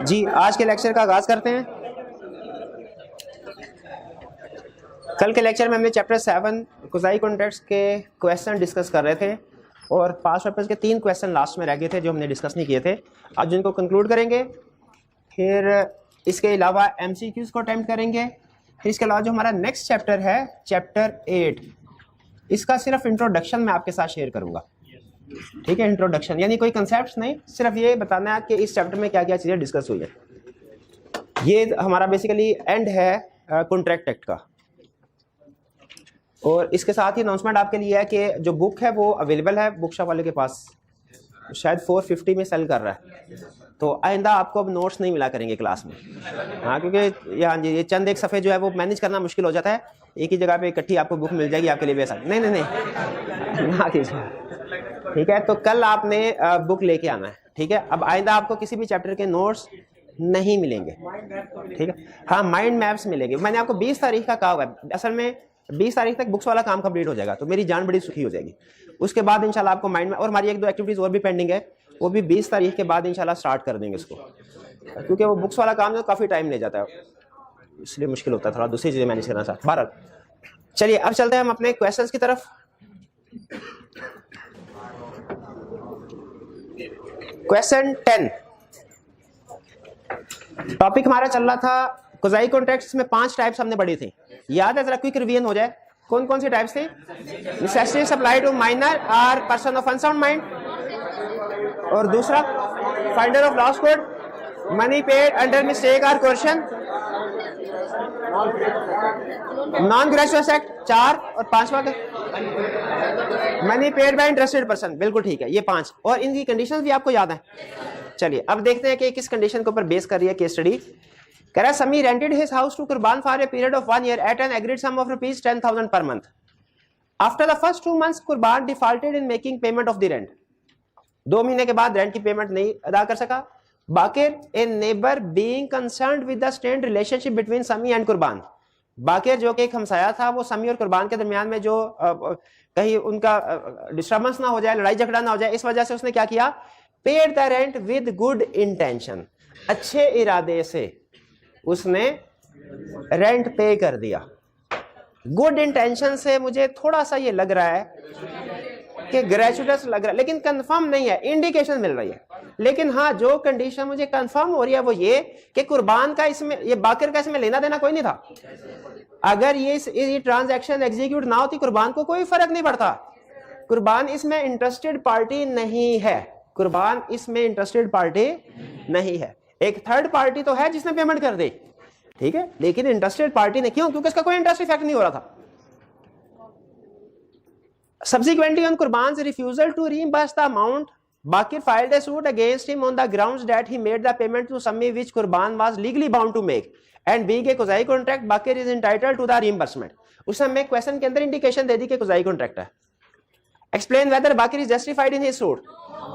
जी आज के लेक्चर का आगाज करते हैं। कल के लेक्चर में हमने चैप्टर 7 कोसाई कॉन्ट्रैक्ट्स के क्वेश्चन डिस्कस कर रहे थे और पास्ट पेपर्स के 3 क्वेश्चन लास्ट में रह गए थे जो हमने डिस्कस नहीं किए थे। आज जिनको कंक्लूड करेंगे, फिर इसके अलावा MCQs को अटेम्प्ट करेंगे। फिर इसके अलावा जो हमारा नेक्स्ट चैप्टर है चैप्टर 8, इसका सिर्फ इंट्रोडक्शन मैं आपके साथ शेयर करूंगा। ठीक है, इंट्रोडक्शन यानी कोई कंसेप्ट नहीं, सिर्फ ये बताना है कि इस चैप्टर में क्या क्या चीज़ें डिस्कस हुई है। ये हमारा बेसिकली एंड है कॉन्ट्रैक्ट एक्ट का। और इसके साथ ही अनाउंसमेंट आपके लिए है कि जो बुक है वो अवेलेबल है बुक शॉप वाले के पास, शायद 450 में सेल कर रहा है। तो आइंदा आपको अब नोट्स नहीं मिला करेंगे क्लास में, हाँ, क्योंकि हाँ जी ये चंद एक सफ़े जो है वो मैनेज करना मुश्किल हो जाता है। एक ही जगह पे इकट्ठी आपको बुक मिल जाएगी आपके लिए भी ऐसा नहीं नहीं नहीं ना कीजिए। ठीक है, तो कल आपने बुक लेके आना है। ठीक है, अब आइंदा आपको किसी भी चैप्टर के नोट्स नहीं मिलेंगे। ठीक है, हाँ माइंड मैप्स मिलेंगे। मैंने आपको 20 तारीख का कहा हुआ है, असल में 20 तारीख तक बुक्स वाला काम कंप्लीट हो जाएगा तो मेरी जान बड़ी सुखी हो जाएगी। उसके बाद इंशाल्लाह आपको माइंड में, और हमारी 1-2 एक्टिविटीज और भी पेंडिंग है, वो भी 20 तारीख के बाद इंशाल्लाह स्टार्ट कर देंगे इसको, क्योंकि वो बुक्स वाला काम जो काफ़ी टाइम ले जाता है, इसलिए मुश्किल होता है थोड़ा दूसरी चीज़ें मैनेज करना साथ। बहरहाल चलिए अब चलते हैं हम अपने क्वेश्चंस की तरफ। क्वेश्चन 10, टॉपिक हमारा चल रहा था कोसाई कॉन्ट्रैक्ट्स में 5 टाइप्स हमने पढ़ी थी, याद है? जरा क्विक रिवीजन हो जाए। कौन कौन सी टाइप्स थी? नेसेसिटी सप्लाई टू माइनर और पर्सन ऑफ अनसाउंड माइंड, और दूसरा finder of lost good, money paid under mistake और कोर्शन, नॉन ग्रेजुएस एक्ट 4, और 5वां money paid by interested person. बिल्कुल ठीक है, ये 5, और इनकी कंडीशंस भी आपको याद है। चलिए अब देखते हैं कि किस कंडीशन के ऊपर बेस कर रही है केस स्टडी। कह रहा है Sami rented his house to Qurban for a period of 1 year at an agreed sum of ₹10,000 पर month. After the first 2 months Qurban defaulted in making payment of the rent. 2 महीने के बाद रेंट की पेमेंट नहीं अदा कर सका। Baqir a neighbour being concerned with the strained relationship between Sami and Qurban. Baqir जो कि एक हमसाया था, वो समी और कुर्बान के दरमियान में जो कहीं उनका डिस्टर्बेंस ना हो जाए, लड़ाई झगड़ा ना हो जाए, इस वजह से उसने क्या किया? Paid the rent with good intention. अच्छे इरादे से उसने रेंट पे कर दिया। गुड इंटेंशन से मुझे थोड़ा सा ये लग रहा है कि ग्रेचुटस लग रहा है, लेकिन कंफर्म नहीं है, इंडिकेशन मिल रही है। लेकिन हाँ, जो कंडीशन मुझे कंफर्म हो रही है वो ये कि कुर्बान का इसमें, ये बाकिर का इसमें लेना देना कोई नहीं था। अगर ये ट्रांजैक्शन एग्जीक्यूट ना होती कुर्बान को कोई फर्क नहीं पड़ता। कुर्बान इसमें इंटरेस्टेड पार्टी नहीं है, कुर्बान इसमें इंटरेस्टेड पार्टी नहीं है। एक थर्ड पार्टी तो है जिसने पेमेंट कर दी, ठीक है, लेकिन इंटरेस्टेड पार्टी ने, क्यों? क्योंकि इसका कोई इंटरेस्ट इफेक्ट नहीं हो रहा था। Subsequently, on Qurban's refusal to reimburse the amount, Bakir filed a suit against him on the grounds that he made the payment to Sami which Qurban was legally bound to make, and being a Qusai contract, Bakir is entitled to the reimbursement. उस समय question के अंदर indication दे दी कि Qusai contract है। Explain whether Bakir is justified in his suit.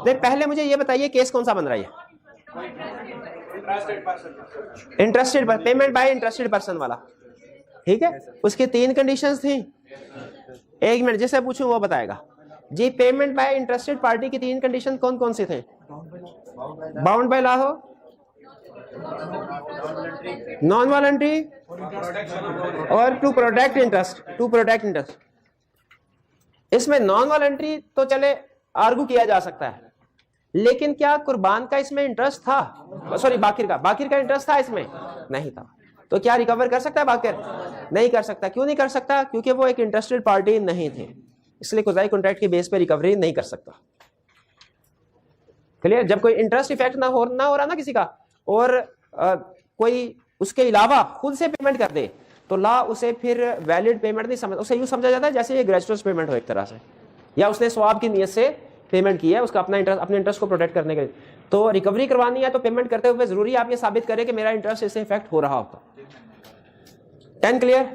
Then पहले मुझे ये बताइए केस कौन सा बन रहा है? Interested payment by interested person वाला, ठीक है। उसकी 3 कंडीशंस थी। 1 मिनट, जिससे पूछूं वो बताएगा जी। पेमेंट बाय इंटरेस्टेड पार्टी की 3 कंडीशन कौन कौन से थे? बाउंड बाय लॉ हो, नॉन वॉलंटरी, और to protect interest. To protect interest, इसमें नॉन वॉलंटरी तो चले आर्गू किया जा सकता है, लेकिन क्या कुर्बान का इसमें इंटरेस्ट था? सॉरी, बाकिर का इंटरेस्ट था इसमें? नहीं था। तो क्या रिकवर कर सकता है बाकिर? नहीं कर सकता। क्यों नहीं कर सकता? क्योंकि वो एक इंटरेस्टेड पार्टी नहीं थी, इसलिए कोसाई कॉन्ट्रैक्ट की बेस पे रिकवरी नहीं कर सकता। क्लियर? जब कोई इंटरेस्ट इफेक्ट ना हो रहा ना किसी का, और कोई उसके अलावा खुद से पेमेंट कर दे, तो लॉ उसे फिर वैलिड पेमेंट नहीं समझ, उसे यूं समझा जाता है जैसे ये ग्रेचुटस पेमेंट हो एक तरह से, या उसने सवाब की नीयत से पेमेंट की है, उसका अपने इंटरेस्ट को प्रोटेक्ट करने के लिए। तो रिकवरी करवानी है तो पेमेंट करते हुए जरूरी आप ये साबित करें कि मेरा इंटरेस्ट इससे इफेक्ट हो रहा होता। 10 clear?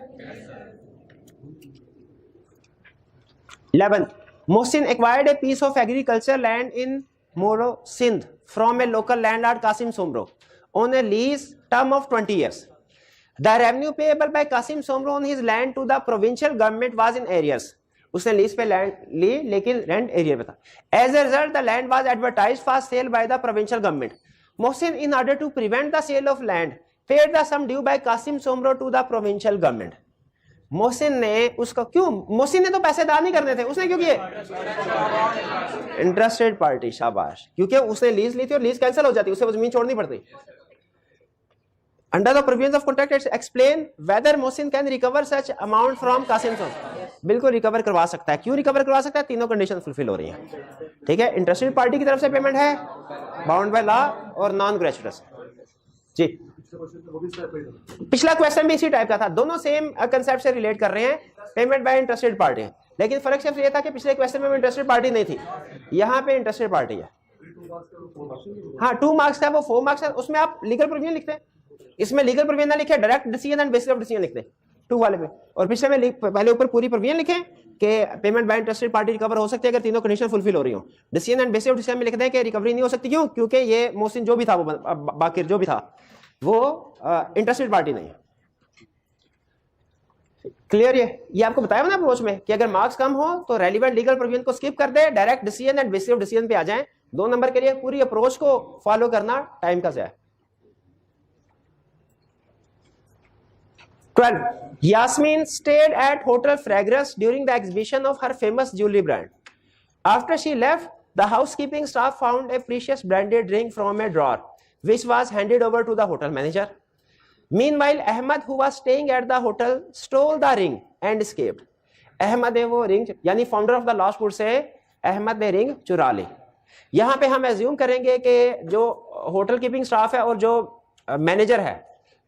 11, Mohsin acquired a piece of agriculture land in Moro Sindh from a local landlord Qasim Soomro on a lease term of 20 years. The revenue payable by Qasim Somro on his land to the provincial government was in arrears. उसने lease पे land ली लेकिन rent arrear पे था। As a result the land was advertised for sale by the provincial government. Mohsin in order to prevent the sale of land paid the sum due by Qasim Soomro to the provincial government. Mohsin ने उसका क्यों, मोहसिन ने तो पैसे दान नहीं करने थे, उसने क्यों किए? इंटरेस्टेड पार्टी, शाबाश, क्योंकि उसने लीज ली थी और लीज कैंसिल हो जाती, उसे वो जमीन छोड़नी पड़ती। Under the provisions of contract explain whether Mohsin can recover such amount from Qasim Soomro. बिल्कुल रिकवर करवा सकता है। क्यों रिकवर करवा सकता है? तीनों कंडीशन फुलफिल हो रही हैं। ठीक है, इंटरेस्टेड पार्टी की तरफ से पेमेंट है, बाउंड बाय लॉ और नॉन ग्रेचुइटस। जी, पिछला क्वेश्चन भी इसी टाइप का था, दोनों सेम कंसेप्ट से रिलेट कर रहे हैं, पेमेंट बाय इंटरेस्टेड पार्टी, लेकिन फर्क सिर्फ ये था कि पिछले क्वेश्चन में इंटरेस्टेड पार्टी नहीं थी, यहाँ पे इंटरेस्टेड पार्टी है। हाँ, 2 मार्क्स का वो 4 मार्क्स है, उसमें आप लीगल प्रोविजन लिखते हैं, इसमें लीगल प्रोविजन ना लिखे, direct decision and basis of decision लिखते हैं 2 वाले में, और पिछले में पहले ऊपर पूरी प्रोविजन लिखे कि payment by interested party recover हो सकती है अगर तीनों कंडीशन फुलफिल हो रही हो। Decision and basis of decision में लिखते हैं कि रिकवरी नहीं हो सकती। क्यों? क्योंकि ये मोहसिन जो भी था, वो बाकिर जो भी था, वो इंटरेस्टेड पार्टी नहीं है। क्लियर? ये आपको बताया ना अप्रोच में कि अगर मार्क्स कम हो तो रेलिवेंट लीगल प्रोविजन को स्किप कर दे, direct decision and basis of decision पे आ जाएं। 2 नंबर के लिए पूरी अप्रोच को फॉलो करना टाइम का ज़ाया। 12. Yasmin stayed at Hotel Fragrance during the exhibition of her famous jewelry brand. After she left, the housekeeping staff found a precious branded ring from a drawer, which was handed over to the hotel manager. Meanwhile, Ahmad, who was staying at the hotel, stole the ring and escaped. Ahmad ने वो ring, यानी founder of the lost wood से अहमद ने ring चुरा ली। यहां पे हम assume करेंगे कि जो होटल कीपिंग स्टाफ है और जो मैनेजर है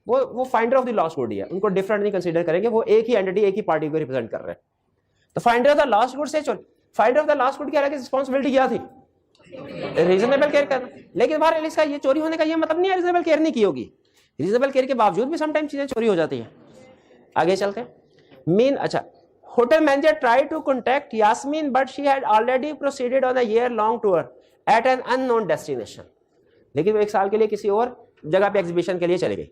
वो finder of the lost good ही है, उनको डिफरेंट नहीं कंसीडर करेंगे, वो एक ही एंटिटी, एक ही पार्टी को रिप्रेजेंट कर रहे हैं। तो finder of the lost good से finder of the lost good की अलग रिस्पॉन्सिबिलिटी क्या थी? रीजनेबल केयर करना। लेकिन बाहर इसका ये चोरी होने का ये मतलब नहीं है रीजनेबल केयर नहीं की होगी, रीजनेबल केयर के बावजूद भी समटाइम चीजें चोरी हो जाती हैं। आगे चलते हैं। अच्छा, hotel manager tried to contact Yasmin but she had already proceeded on a year long tour at an unknown destination. लेकिन वो 1 साल के लिए किसी और जगह पे एग्जीबिशन के लिए चली गई।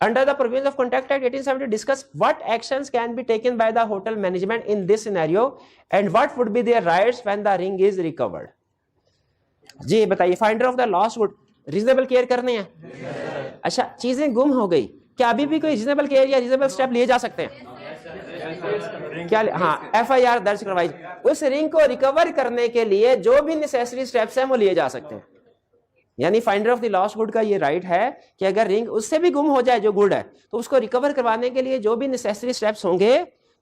Under the provisions of Contract Act 1870 discuss what actions can be taken by the hotel management in this scenario and what would be their rights when the ring is recovered. जी बताइए, finder of the lost would reasonable care करने हैं। अच्छा, चीजें गुम हो गई, क्या अभी भी कोई रीजनेबल केयर या रीजनेबल स्टेप लिए जा सकते हैं? क्या? हाँ, FIR दर्ज करवाई। उस रिंग को रिकवर करने के लिए जो भी नेसेसरी स्टेप्स हैं वो लिए जा सकते हैं। यानी finder of the lost good का ये राइट है कि अगर रिंग उससे भी गुम हो जाए जो गुड है, तो उसको रिकवर करवाने के लिए जो भी नेसेसरी स्टेप्स होंगे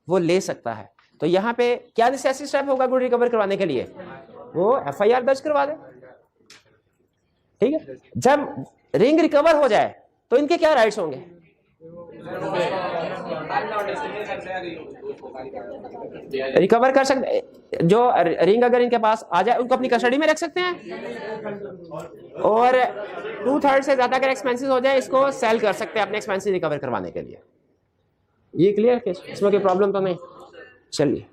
वो ले सकता है। तो यहाँ पे क्या नेसेसरी स्टेप होगा गुड रिकवर करवाने के लिए? वो FIR दर्ज करवा दे। ठीक है, जब रिंग रिकवर हो जाए तो इनके क्या राइट्स होंगे? रिकवर कर सकते, जो रिंग अगर इनके पास आ जाए उनको अपनी कस्टडी में रख सकते हैं, और 2/3 से ज्यादा अगर एक्सपेंसेस हो जाए इसको सेल कर सकते हैं अपने एक्सपेंसेस रिकवर करवाने के लिए। ये क्लियर केस, इसमें कोई प्रॉब्लम तो नहीं। चलिए,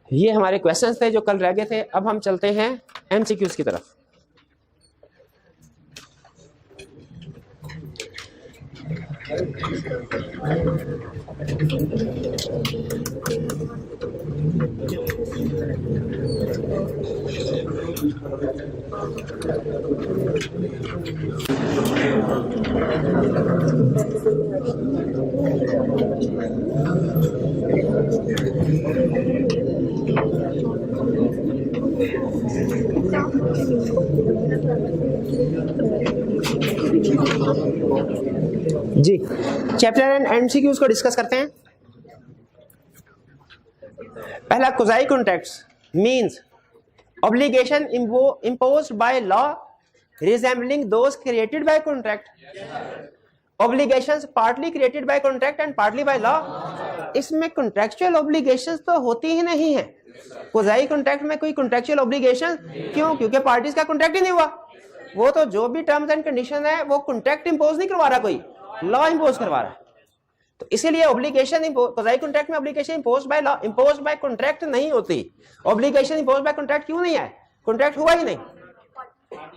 ये हमारे क्वेश्चंस थे जो कल रह गए थे। अब हम चलते हैं MCQs की तरफ। जी, चैप्टर एंड MCQs को डिस्कस करते हैं। पहला, quasi contracts means obligation imposed by law resembling those created by contract. Obligations partly created by contract and partly by law. इसमें कॉन्ट्रेक्चुअल ऑब्लिगेशंस तो होती ही नहीं है। क्वाज़ी कॉन्ट्रैक्ट में कोई कॉन्ट्रेक्चुअल ऑब्लिगेशन क्यों? क्योंकि पार्टीज का कॉन्ट्रैक्ट ही नहीं हुआ। वो तो जो भी टर्म्स एंड कंडीशन है वो कॉन्ट्रैक्ट इंपोज नहीं करवा रहा, कोई लॉ इंपोज करवा रहा है। तो इसीलिए ऑब्लिगेशन क्वाज़ी कॉन्ट्रैक्ट में obligation imposed by law, imposed by contract नहीं होती। ऑब्लिगेशन इंपोज्ड बाय कॉन्ट्रैक्ट क्यों नहीं है? कॉन्ट्रैक्ट हुआ ही नहीं।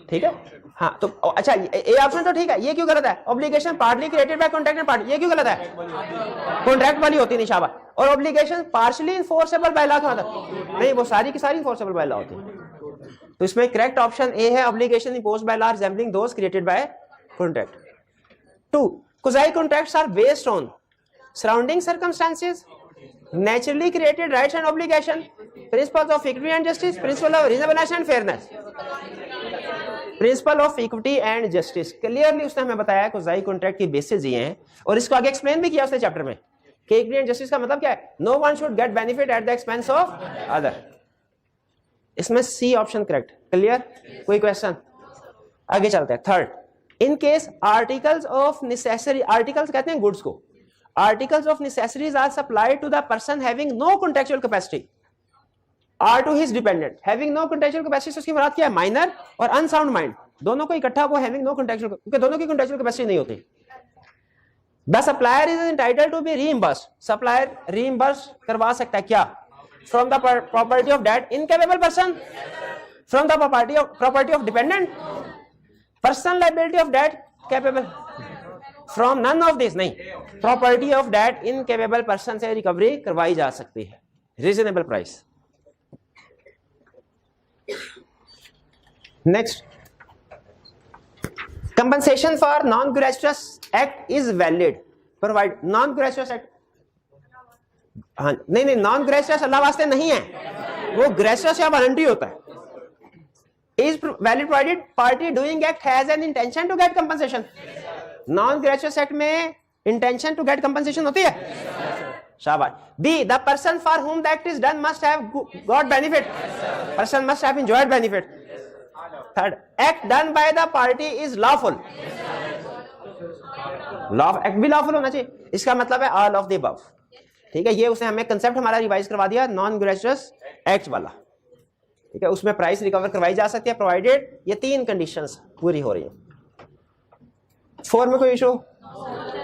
ठीक है, हाँ, तो अच्छा ये ऑप्शन तो ठीक है, ये क्यों गलत है? Obligation partly created by contract and party, ये क्यों गलत है? कॉन्ट्रैक्ट वाली होती नहीं, शाबाश। और obligation partially enforceable by law का मतलब नहीं, वो सारी की सारी इन्फोर्सेबल बाय लॉ होती है। तो इसमें करेक्ट ऑप्शन ए है, obligation imposed by law resembling those created by contract. 2 quasi contracts are based on surrounding circumstances, naturally created rights and obligation, principles of equity and justice, principle of reasonableness and fairness, principle of equity and justice। Clearly उसने हमें बताया quasi contract की basis ये हैं, और इसको आगे explain भी किया उसने चैप्टर में कि इक्विटी एंड जस्टिस का मतलब क्या है, no one should get benefit at the expense of other. इसमें सी ऑप्शन करेक्ट। क्लियर? कोई क्वेश्चन? आगे चलते हैं। Third, in case articles of necessary, articles कहते हैं गुड्स को, articles of necessities are supplied to the person having no contractual capacity or to his dependent having no contractual capacity। उसकी मुराद क्या है, माइनर और अनसाउंड माइंड दोनों को इकट्ठा वो having no contractual, क्योंकि दोनों की contractual capacity नहीं होती। The supplier is entitled to be reimbursed, supplier reimburse करवा सकता है क्या, from the property of that incapable person, from the property of dependent, personal liability of that capable, from none of this, नहीं, property of that incapable person से recovery करवाई जा सकती है, reasonable price. Next, compensation for non gratuitous act is valid provide. Non gratuitous act, हाँ नहीं नहीं, non gratuitous अल्लाह वास्ते नहीं है, वो ग्रेचुअस या वॉलंटरी होता है। Is valid provided party doing act has an intention to get compensation. Non gratuitous act में इंटेंशन टू गेट कंपनसेशन होती है, शाबाश। B, the person for whom the act is done must have got benefit, person must have enjoyed benefit. Third, act done by the party is lawful, act भी lawful होना चाहिए, इसका मतलब है all of the above. ठीक है, ये उसने हमें कंसेप्ट हमारा रिवाइज करवा दिया नॉन ग्रेचुअस एक्ट वाला। ठीक है, उसमें प्राइस रिकवर करवाई जा सकती है प्रोवाइडेड ये 3 कंडीशंस पूरी हो रही है। 4 में कोई issue?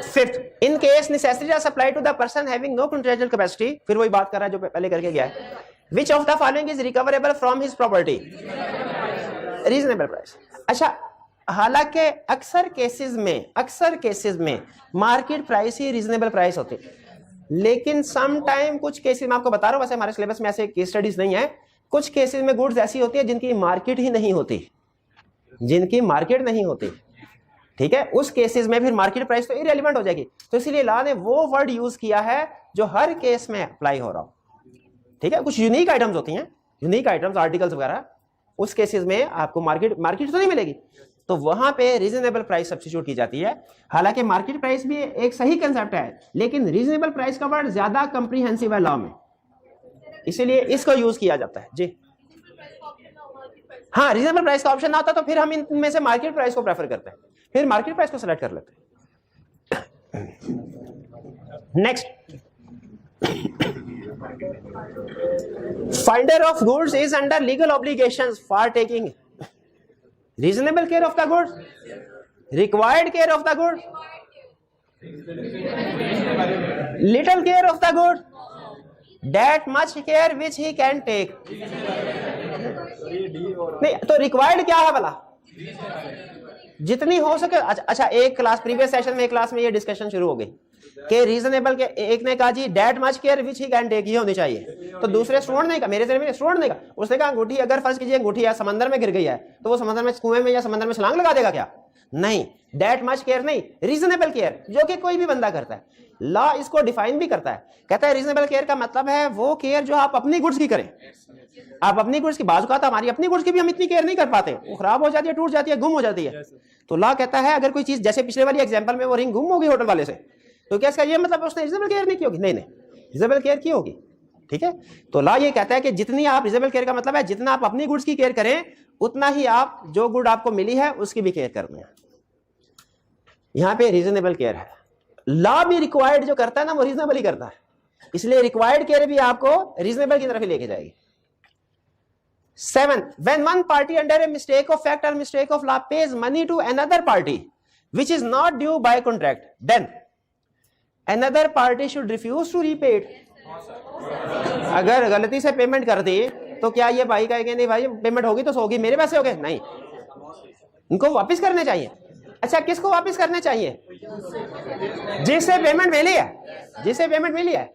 5th, in case necessity are supplied to the person having no contractual capacity, फिर वही बात कर रहा है जो पहले करके गया है। Which of the following is recoverable from his property, reasonable price. अच्छा, हालांकि अक्सर केसेस में मार्केट प्राइस ही रीजनेबल प्राइस होती है, लेकिन सम टाइम कुछ केसेस में आपको बता रहा हूं, वैसे हमारे सिलेबस में ऐसे केस स्टडीज नहीं है, कुछ केसेस में गुड्स ऐसी होती है जिनकी मार्केट ही नहीं होती, जिनकी मार्केट नहीं होती। ठीक है, उस केसेस में फिर मार्केट प्राइस तो इरेलेवेंट हो जाएगी, तो इसीलिए लॉ ने वो वर्ड यूज किया है जो हर केस में अप्लाई हो रहा हो। ठीक है, कुछ यूनिक आइटम्स होती हैं, यूनिक आइटम्स, आर्टिकल्स वगैरह, उस केसेस में आपको मार्केट तो नहीं मिलेगी, तो वहां पे रीजनेबल प्राइस सब्स्टिट्यूट की जाती है। हालांकि मार्केट प्राइस भी एक सही कंसेप्ट है, लेकिन रीजनेबल प्राइस का वर्ड ज्यादा कंप्रीहेंसिव है लॉ में, इसीलिए इसको यूज किया जाता है। जी हाँ, रीजनेबल प्राइस का ऑप्शन आता तो फिर हम इनमें से मार्केट प्राइस को प्रेफर करते हैं, फिर मार्केट प्राइस को सेलेक्ट कर लेते हैं। Next, finder of goods is under legal obligations for taking reasonable care of the goods, required care of the goods, little care of the goods, that much care which he can take. नहीं तो required क्या है भला, जितनी हो सके। अच्छा, एक क्लास प्रीवियस सेशन में, एक क्लास में ये डिस्कशन शुरू हो गई कि रीजनेबल के, एक ने कहा जी that much care which he can take, ये होनी चाहिए, तो दूसरे स्टूडेंट ने कहा, मेरे स्टूडेंट ने कहा, उसने कहा अंगूठी, अगर फर्ज कीजिए अंगूठी या समंदर में गिर गई है तो वो समंदर में, कुएं में या समंदर में छलांग लगा देगा क्या? नहीं, दैट मच केयर नहीं, रीजनेबल केयर, जो कि कोई भी बंदा करता है। लॉ इसको डिफाइन भी करता है, कहता है रीजनेबल केयर का मतलब है वो केयर जो आप अपनी गुड्स की करें। आप अपनी गुड्स की, बाजू का हमारी अपनी गुड्स की भी हम इतनी केयर नहीं कर पाते, वो खराब हो जाती है, टूट जाती है, गुम हो जाती है। तो लॉ कहता है अगर कोई चीज, जैसे पिछले वाली एग्जांपल में वो रिंग गुम होगी होटल वाले से, तो क्या इसका ये मतलब उसने रीजनेबल केयर नहीं की होगी? नहीं, रीजनेबल केयर की होगी। ठीक है, तो लॉ ये कहता है कि जितनी आप, रीजनेबल केयर का मतलब है जितना आप अपनी गुड्स की केयर करें, उतना ही आप जो गुड आपको मिली है उसकी भी केयर करनी है। यहां पे रीजनेबल केयर है। लॉ भी रिक्वायर्ड जो करता है ना, वो रीजनेबल ही करता है, इसलिए रिक्वायर्ड केयर भी आपको रीजनेबल की तरफ ही लेके जाएगी। 7, when one party under a mistake of fact or mistake of law pays money to another party which is not due by contract, then another party should refuse to repay it। अगर गलती से payment कर दी तो क्या ये भाई कहेंगे नहीं भाई पेमेंट होगी तो होगी, मेरे पैसे हो गए? नहीं, इनको वापस करने चाहिए। अच्छा, किसको वापस करने चाहिए? जिससे पेमेंट मिली है, जिससे पेमेंट मिली है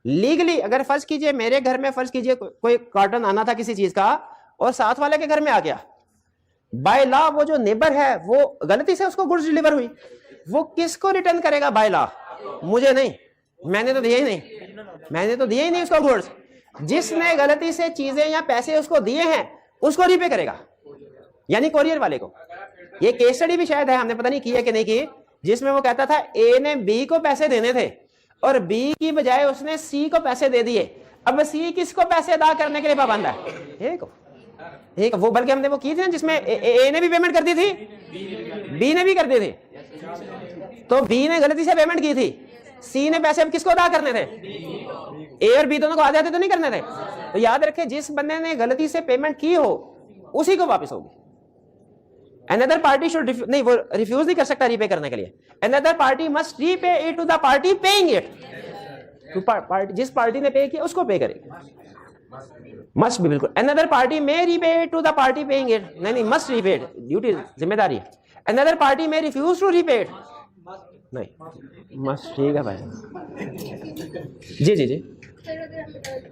लीगली। अगर फर्ज कीजिए मेरे घर में, फर्ज कीजिए कोई कार्टन आना था किसी चीज का, और साथ वाले के घर में आ गया, बाय लॉ वो जो नेबर है वो गलती से उसको गुड्स डिलीवर हुई, वो किसको रिटर्न करेगा बाय लॉ? मुझे नहीं, मैंने तो दिया ही नहीं, मैंने तो दिया ही नहीं उसको गुड्स। जिसने गलती से चीजें या पैसे उसको दिए हैं उसको रीपे करेगा, यानी कोरियर वाले को। ये केस स्टडी भी शायद है, हमने पता नहीं की है कि नहीं की, जिसमें वो कहता था ए ने बी को पैसे देने थे और बी की बजाय उसने सी को पैसे दे दिए। अब सी किसको पैसे अदा करने के लिए पाबंद है? एक वो, बल्कि हमने वो की थी ना जिसमें ए ने भी पेमेंट कर दी थी, बी ने भी कर दी थी, तो बी ने गलती से पेमेंट की थी, सी ने पैसे अब किसको अदा करने थे? ए और बी दोनों को आधे आधे तो नहीं करने थे। तो याद रखें, जिस बंदे ने गलती से पेमेंट की हो उसी को वापस होगी। Another party should नहीं, वो रिफ्यूज नहीं कर सकता रीपे करने के लिए। Another party must repay it to the party paying it। तो जिस पार्टी ने पे किया उसको पे करेगी, मस्ट भी, बिल्कुल। Another party may repay it to the party paying it। नहीं, मस्ट repay it, ड्यूटी, जिम्मेदारी है। Another party may refuse to repay it। नहीं, मस्ट, ठीक है भाई। जी जी जी। सर अगर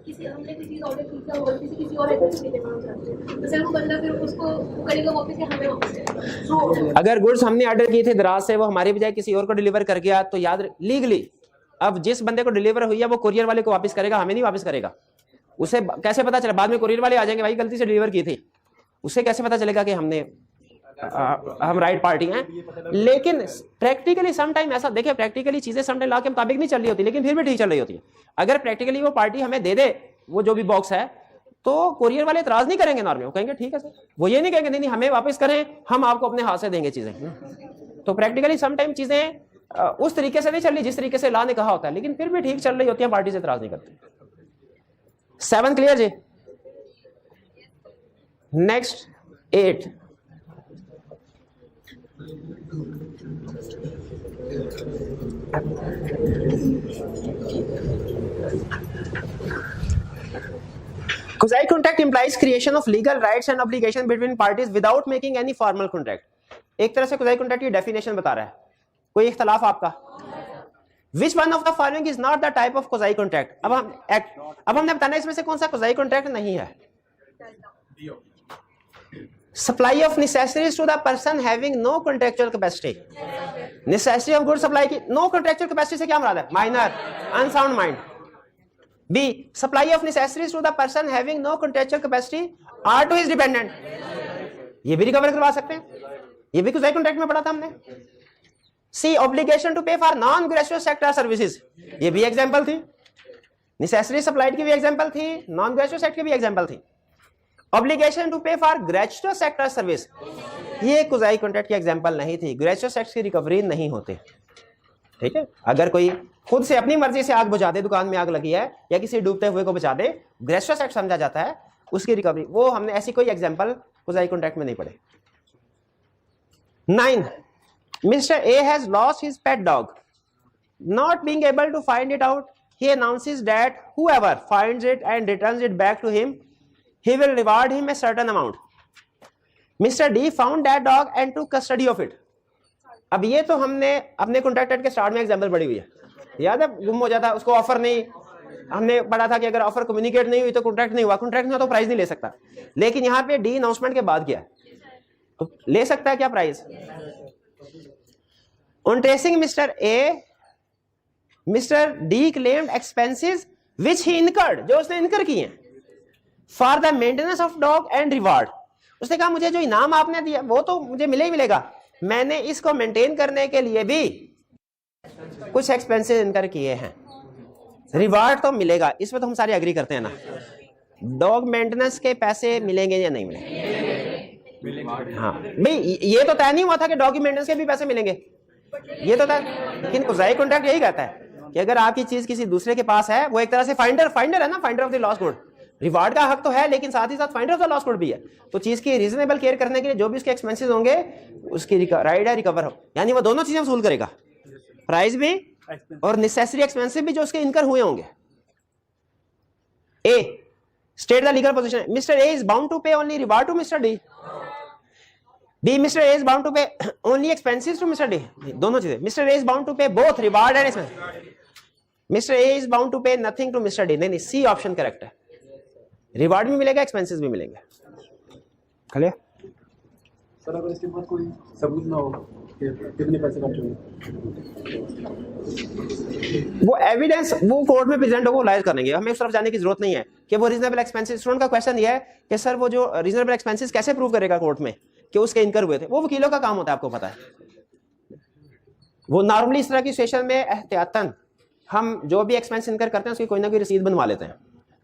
किसी हमने कोई चीज ऑर्डर की और किसी और एड्रेस पे देना चाहते हैं तो सर वो बंदा फिर उसको वो करेगा वापस या हमें वापस देगा? अगर गुड्स हमने ऑर्डर किए थे दराज से, वो हमारी बजाय किसी और को डिलीवर कर गया, तो याद लीगली अब जिस बंदे को डिलीवर हुई है वो कुरियर वाले को वापस करेगा, हमें नहीं वापस करेगा। उसे कैसे पता चले? बाद में कुरियर वाले आ जाएंगे, भाई गलती से डिलीवर की थी, उसे कैसे पता चलेगा कि हम राइट पार्टी हैं? लेकिन प्रैक्टिकली सम टाइम ऐसा देखे, प्रैक्टिकली चीजें सम टाइम लॉ के मुताबिक नहीं चल रही होती, लेकिन फिर भी ठीक चल रही होती है। अगर प्रैक्टिकली वो पार्टी हमें दे दे वो जो भी बॉक्स है, तो कुरियर वाले इतराज नहीं करेंगे नॉर्मली, वो कहेंगे ठीक है सर। वो ये नहीं कहेंगे नहीं हमें वापस करें, हम आपको अपने हाथ से देंगे चीजें। तो प्रैक्टिकली सम टाइम चीजें उस तरीके से नहीं चल रही जिस तरीके से लॉ ने कहा होता है, लेकिन फिर भी ठीक चल रही होती है, पार्टी से इतराज नहीं करती। 7 clear ji? Next 8। Quasi contract implies creation of legal rights and obligations between parties without making any formal contract। एक तरह से quasi contract की डेफिनेशन बता रहा है। कोई इख्तलाफ आपका? Which one of the following is not the type of quasi contract? अब हमने बताना इसमें से कौन सा quasi contract नहीं है। Supply of necessaries to the person having no contractual capacity। Necessary of goods supply की no contractual capacity से क्या मुराद है? Minor, unsound mind। B, supply of necessaries to the person having no contractual capacity are to his dependent। ये भी recover करवा सकते हैं, ये भी quasi contract में पढ़ा था हमने। C, obligation to pay for non-gratuitous sector services। ये भी एग्जाम्पल थी, necessary supplied की भी एग्जाम्पल थी, non-gratuitous sector की भी एग्जाम्पल थी। Obligation to pay for gratuitous sector service, ये quasi contract की एग्जाम्पल नहीं थी। gratuitous sector की रिकवरी नहीं होती, ठीक है। अगर कोई खुद से अपनी मर्जी से आग बुझा दे, दुकान में आग लगी है या किसी डूबते हुए को बचा दे, ग्रेचुअस एक्ट समझा जाता है, उसकी रिकवरी। वो हमने ऐसी कोई एग्जांपल quasi कॉन्ट्रैक्ट में नहीं पढ़े। 9, Mr. A has lost his pet dog, not being able to find it out, he announces that whoever finds it and returns it back to him, he will reward him a certain amount। Mr. D found that dog and took custody of it। अब ये तो हमने अपने contract के start में example पढ़ी हुई है, याद है? गुम हो जाता, उसको ऑफर नहीं, हमने पढ़ा था कि अगर ऑफर कम्युनिकेट नहीं हुई तो कॉन्ट्रैक्ट नहीं हुआ, कॉन्ट्रैक्ट नहीं हुआ तो प्राइस नहीं ले सकता। लेकिन यहाँ पे डी अनाउंसमेंट के बाद किया तो ले सकता है क्या price? On tracing mister A, mister D claimed expenses which he incurred, जो उसने इनकर किए हैं, for the maintenance of dog and reward. उसने कहा मुझे जो इनाम आपने दिया वो तो मुझे मिले ही मिलेगा, मैंने इसको मेंटेन करने के लिए भी कुछ एक्सपेंसेस इनकर किए हैं, रिवार्ड तो मिलेगा। इसमें तो हम सारे एग्री करते हैं ना। डॉग मेंटेनेंस के पैसे मिलेंगे या नहीं मिलेंगे? हाँ भाई, ये तो तय नहीं हुआ था कि डॉग मेंटेनेंस के भी पैसे मिलेंगे, ये तो तय। लेकिन quasi कॉन्ट्रैक्ट यही कहता है कि अगर आपकी चीज किसी दूसरे के पास है, वो एक तरह से फाइंडर है ना, finder of the lost good. Reward का हक तो है, लेकिन साथ ही साथ finder of the lost good भी है। तो चीज की रीजनेबल केयर करने के लिए जो भी उसके एक्सपेंसेस होंगे, उसकी राइट है रिकवर हो, यानी वो दोनों चीजें वसूल करेगा, प्राइस भी और नेसेसरी एक्सपेंसिव भी जो उसके इनकर हुए होंगे। A, state the legal position. Mister A is bound to pay only reward to mister D. B, mister A is bound to pay only expenses to mister D. दोनों चीजें। Mister A is bound to pay both reward and expense. Mister A is bound to pay nothing to mister D. नहीं, C option correct है, reward भी मिलेगा, expenses भी मिलेंगे। Clear? Sir अगर इसके बाद कोई सबूत ना हो कि कितने पैसे खर्च हुए, वो एविडेंस वो कोर्ट में प्रेजेंट होगा, वो लायर करेंगे, हमें उस तरफ जाने की जरूरत नहीं है कि वो रीजनेबल एक्सपेंसेस। स्टूडेंट का क्वेश्चन ये है कि सर वो जो रीजनेबल एक्सपेंसेस कैसे प्रूव करेगा कोर्ट में कि उसके इनकर हुए थे? वो वकीलों का काम होता है, आपको पता है। वो नॉर्मली इस तरह की सिचुएशन में एहतियातन हम जो भी एक्सपेंस इनकर करते हैं उसकी कोई ना कोई रसीद बनवा लेते हैं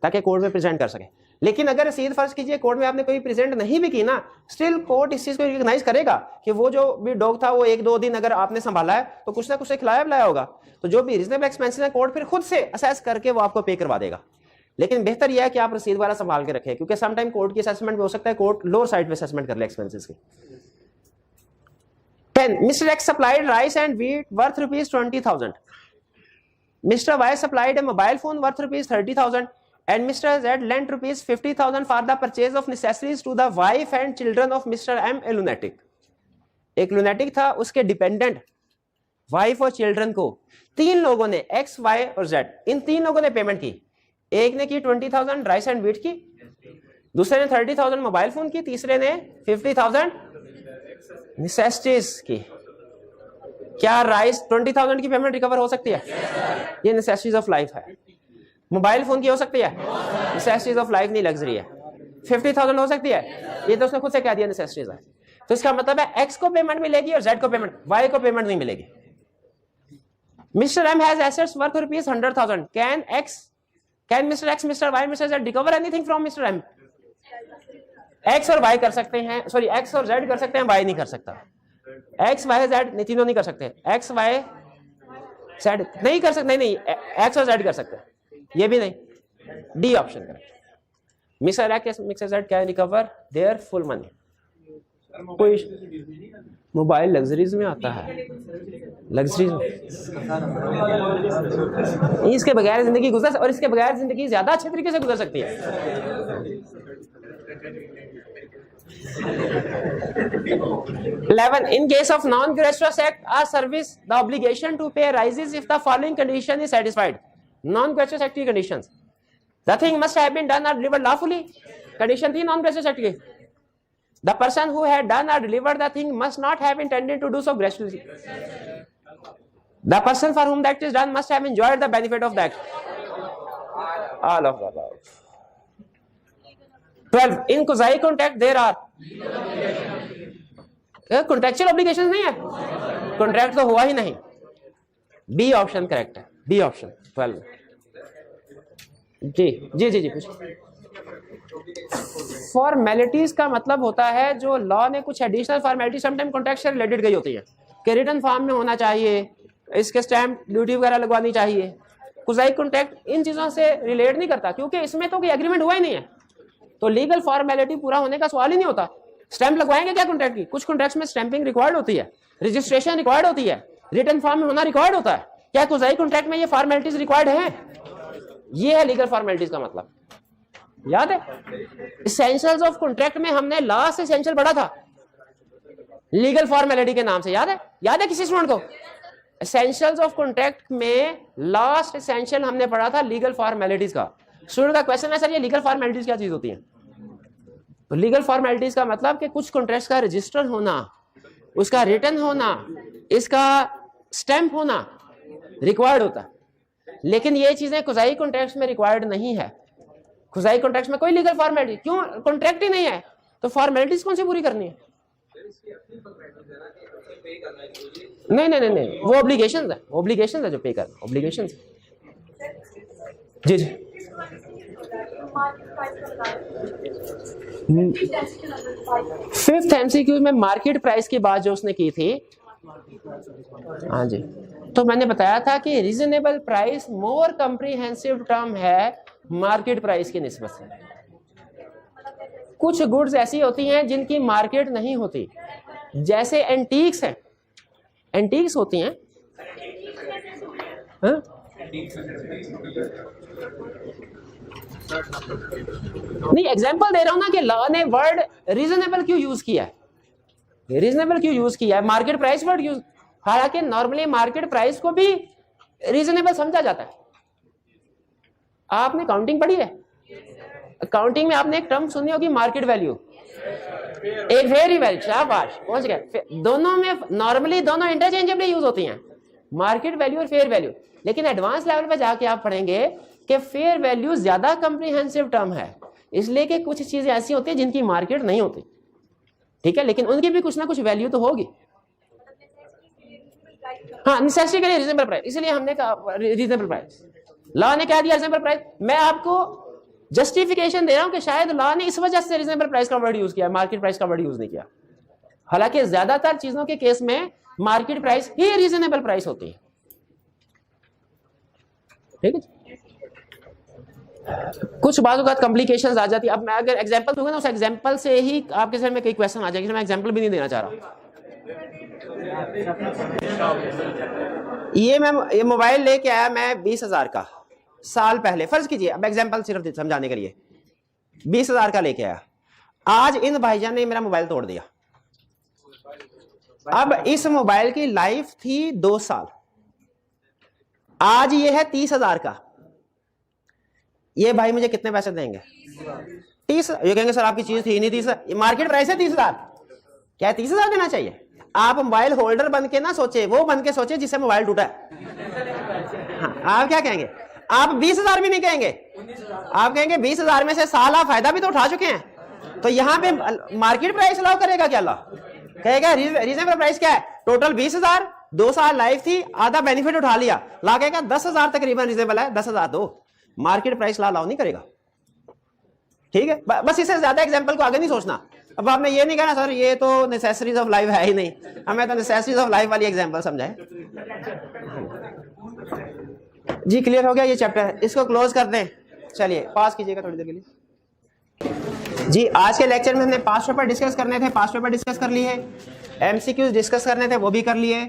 ताकि कोर्ट में प्रेजेंट कर सके। लेकिन अगर रसीद फर्ज कीजिए कोर्ट में आपने कोई प्रेजेंट नहीं भी की ना, स्टिल कोर्ट इस चीज को रिकॉग्नाइज करेगा कि वो जो भी डॉग था वो 1-2 दिन अगर आपने संभाला है तो कुछ ना कुछ खिलाया पिलाया होगा। तो जो भी रीजनेबल एक्सपेंसेस है कोर्ट फिर खुद से असेस करके वो आपको पे करवा देगा। लेकिन बेहतर यह है कि आप रसीद वाला संभाल के रखें, क्योंकि सम टाइम कोर्ट की असेसमेंट में हो सकता है कोर्ट लोअर साइड पे असेसमेंट कर ले एक्सपेंसेस की। 10 Mr. X supplied rice and wheat worth ₹20,000. Mr. Y supplied a mobile phone worth ₹30,000 and Mr. Z lent ₹50,000 for the purchase of necessaries to the wife and children of Mr. M, a lunatic. एक lunatic था, उसके dependent wife और children को 3 लोगों ने X, Y और Z, इन 3 लोगों ने पेमेंट की। एक ने की 20,000 राइस एंड व्हीट की, दूसरे ने 30,000 मोबाइल फोन की, तीसरे ने 50,000 नेसेसिटीज की। क्या राइस 20,000 की पेमेंट रिकवर हो सकती है? ये नेसेसिटीज ऑफ लाइफ है। मोबाइल फोन की हो सकती है? नेसेसिटीज ऑफ लाइफ नहीं, लग्जरी है। 50,000 हो सकती है? ये तो उसने खुद से कह दिया नेसेसिटीज है। तो इसका मतलब है एक्स को पेमेंट मिलेगी और जेड को पेमेंट, वाई को पेमेंट नहीं मिलेगी। Mister M has assets worth ₹100,000. Can Mr. X, Mr. Y, Mr. Z recover anything from Mr. M? X और Y कर सकते हैं, सॉरी X और Z कर सकते हैं, Y नहीं कर सकता। X, Y, Z तीनों नहीं कर सकते। X, Y, Z नहीं कर सकते, नहीं X और Z कर सकते हैं, ये भी नहीं। D option correct. Mr. X, Mr. Z can recover their full money. कोई मोबाइल लग्जरीज में आता है, लग्जरीज में इसके बगैर जिंदगी गुजर, और इसके बगैर जिंदगी ज्यादा अच्छे तरीके से गुजर सकती है। 11 In case of non-gratuitous act or service, the obligation to pay arises if the following condition is satisfied. Non-gratuitous act की conditions: the thing must have been done or delivered lawfully, condition थी non-gratuitous act की। The person who had done or delivered the thing must not have intended to do so gratuitously. The person for whom the act is done must have enjoyed the benefit of the act. All of the above. 12 In quasi contract there are contractual obligations नहीं है, contract तो हुआ ही नहीं। B option correct है, B option 12। जी जी जी जी पूछिए। Formalities का मतलब होता है जो लॉ ने कुछ एडिशनल फॉर्मेलिटी समटाइम कॉन्ट्रैक्ट से रिलेटेड गई होती है कि रिटन फॉर्म में होना चाहिए, इसके स्टैम्प ड्यूटी वगैरह लगवानी चाहिए। कुजाई कॉन्ट्रैक्ट इन चीजों से रिलेट नहीं करता क्योंकि इसमें तो कोई एग्रीमेंट हुआ ही नहीं है, तो लीगल फॉर्मेलिटी पूरा होने का सवाल ही नहीं होता। स्टैंप लगवाएंगे क्या कॉन्ट्रैक्ट की? कुछ कॉन्ट्रैक्ट्स में स्टैंपिंग रिक्वायर्ड होती है, रजिस्ट्रेशन रिक्वायर्ड होती है, रिटन फॉर्म में होना रिक्वायर्ड होता है। क्या कुजाई कॉन्ट्रैक्ट में ये फॉर्मेलिटीज रिक्वायर्ड है? ये है लीगल फॉर्मेलिटीज का मतलब। याद है एसेंशियल्स ऑफ कॉन्ट्रैक्ट में हमने लास्ट एसेंशियल पढ़ा था लीगल फॉर्मेलिटी के नाम से, याद है? याद है किसी स्टूडेंट को? एसेंशियल्स ऑफ कॉन्ट्रैक्ट में लास्ट एसेंशियल हमने पढ़ा था लीगल फॉर्मेलिटीज का। स्टूडेंट का क्वेश्चन है सर ये लीगल फॉर्मेलिटीज क्या चीज होती है? तो लीगल फॉर्मेलिटीज का मतलब कि कुछ कॉन्ट्रैक्ट्स का रजिस्टर होना, उसका रिटन होना, इसका स्टैंप होना रिक्वायर्ड होता है, लेकिन ये चीजें कुजाई कॉन्ट्रैक्ट्स में रिक्वायर्ड नहीं है। खुजाई कॉन्ट्रैक्ट में कोई लीगल फॉर्मेलिटी, क्यों? कॉन्ट्रैक्ट ही नहीं है तो फॉर्मेलिटीज कौन सी पूरी करनी है? नहीं नहीं नहीं नहीं, वो ऑब्लिगेशंस है, ऑब्लिगेशंस है जो पे करना, ऑब्लिगेशंस। जी जी 5th MCQ में मार्केट प्राइस की बात जो उसने की थी, हाँ जी, तो मैंने बताया था कि reasonable price more comprehensive term है मार्केट प्राइस की निस्बत से। कुछ गुड्स ऐसी होती हैं जिनकी मार्केट नहीं होती, जैसे एंटीक्स हैं, एंटीक्स होती हैं, हाँ? नहीं एग्जांपल दे रहा हूं ना कि लॉ ने वर्ड रीजनेबल क्यों यूज किया है, रीजनेबल क्यों यूज किया है, मार्केट प्राइस वर्ड यूज, हालांकि नॉर्मली मार्केट प्राइस को भी रीजनेबल समझा जाता है। आपने काउंटिंग पढ़ी है? अकाउंटिंग में आपने एक टर्म सुनी होगी मार्केट वैल्यू, एक वेरी वेरी, शाबाश, पहुंच गए। दोनों में नॉर्मली दोनों इंटरचेंजेबली यूज होती हैं, मार्केट वैल्यू और फेयर वैल्यू। लेकिन एडवांस लेवल पे जाके आप पढ़ेंगे कि फेयर वैल्यू ज्यादा कॉम्प्रिहेंसिव टर्म है, इसलिए कि कुछ चीजें ऐसी होती हैं जिनकी मार्केट नहीं होती, ठीक है, लेकिन उनकी भी कुछ ना कुछ वैल्यू तो होगी। हाँ, नेसेसिटी के लिए रीजनेबल प्राइस, इसलिए हमने कहा रीजनेबल प्राइस। लॉ ने क्या दिया रीजनेबल प्राइस, मैं आपको जस्टिफिकेशन दे रहा हूं कि शायद लॉ ने इस वजह से रीजनेबल प्राइस का वर्ड यूज किया, मार्केट प्राइस का वर्ड यूज नहीं किया। हालांकि ज्यादातर चीजों के केस में मार्केट प्राइस ही रीजनेबल प्राइस होती है, ठीक है। कुछ बात कॉम्प्लिकेशंस आ जाती है। अब मैं अगर एग्जांपल दूंगा ना, उस एग्जांपल से ही आपके सर में कई क्वेश्चन आ जाएंगे, मैं एग्जांपल भी नहीं देना चाह रहा। ये मोबाइल लेके आया मैं 20,000 का साल पहले, फर्ज कीजिए, अब एग्जांपल सिर्फ समझाने के लिए, 20,000 का लेके आया। आज इन भाईजान ने मेरा मोबाइल तोड़ दिया। अब इस मोबाइल की लाइफ थी 2 साल, आज ये है 30,000 का। ये भाई मुझे कितने पैसे देंगे? 30। ये कहेंगे सर आपकी चीज थी नहीं 30, मार्केट प्राइस है 30,000, क्या 30,000 देना चाहिए? आप मोबाइल होल्डर बन के ना सोचे, वो बन के सोचे जिससे मोबाइल टूटा है। हाँ, आप क्या कहेंगे? आप 20,000 भी नहीं कहेंगे, आप कहेंगे 20,000 में से साल आप फायदा भी तो उठा चुके हैं। तो यहाँ पे मार्केट प्राइस अलाउ करेगा क्या? अल्लाह कहेगा रीजनेबल प्राइस क्या है? टोटल 20,000, 2 साल लाइफ थी, आधा बेनिफिट उठा लिया, ला कहेगा 10,000 तकरीबन रीजनेबल है, 10,000 दो। मार्केट प्राइस ला अलाउ नहीं करेगा, ठीक है। बस इससे ज्यादा एग्जांपल को आगे नहीं सोचना। अब आपने ये नहीं कहना सर ये तो नेसेसरीज ऑफ लाइफ है ही नहीं, हमें तो नेसेसरीज ऑफ लाइफ वाली एग्जांपल समझाए। जी क्लियर हो गया ये चैप्टर, इसको क्लोज कर दें। चलिए पास कीजिएगा थोड़ी देर के लिए। जी आज के लेक्चर में हमने 5 पेपर डिस्कस करने थे, 5 पेपर डिस्कस कर लिए, एमसीक्यूज डिस्कस करने थे वो भी कर लिए।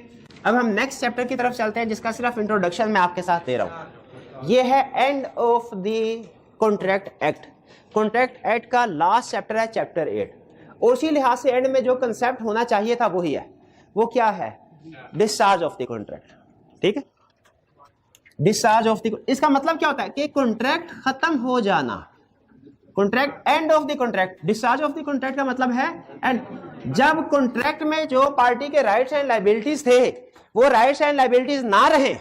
अब हम नेक्स्ट चैप्टर की तरफ चलते हैं जिसका सिर्फ इंट्रोडक्शन मैं आपके साथ दे रहा हूँ। ये है end of the contract act. Contract act का लास्ट चैप्टर है चैप्टर 8, और उसी लिहाज से एंड में जो कंसेप्ट होना चाहिए था वही है। वो क्या है? डिस्चार्ज ऑफ द कॉन्ट्रैक्ट, ठीक है। डिस्चार्ज ऑफ द, इसका मतलब क्या होता है कि कॉन्ट्रैक्ट खत्म हो जाना, contract end of the contract. Discharge of the contract का मतलब है एंड। जब कॉन्ट्रैक्ट में जो पार्टी के राइट्स एंड लायबिलिटीज थे वो राइट्स एंड लायबिलिटीज ना रहे,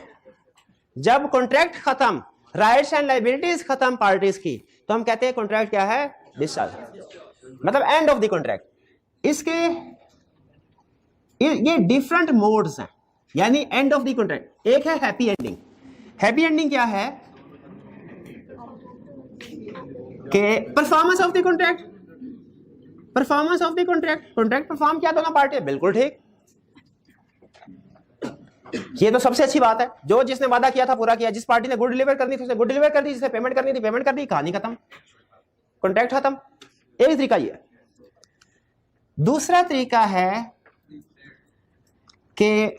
जब कॉन्ट्रैक्ट खत्म, राइट्स एंड लायबिलिटीज खत्म पार्टीज की, तो हम कहते हैं कॉन्ट्रैक्ट क्या है? डिस्चार्ज, मतलब एंड ऑफ द कॉन्ट्रैक्ट। इसके ये डिफरेंट मोड्स हैं, यानी एंड ऑफ द कॉन्ट्रैक्ट। एक है हैप्पी एंडिंग। हैप्पी एंडिंग क्या है कि performance of the contract, performance of the contract, contract perform किया दोनों पार्टी, बिल्कुल ठीक, ये तो सबसे अच्छी बात है। जो जिसने वादा किया था पूरा किया, जिस पार्टी ने गुड डिलीवर करनी थी उसने गुड डिलीवर कर दी, जिसने पेमेंट करनी थी पेमेंट कर दी, कहानी खत्म, कॉन्ट्रैक्ट खत्म। एक तरीका ये है। दूसरा तरीका है कि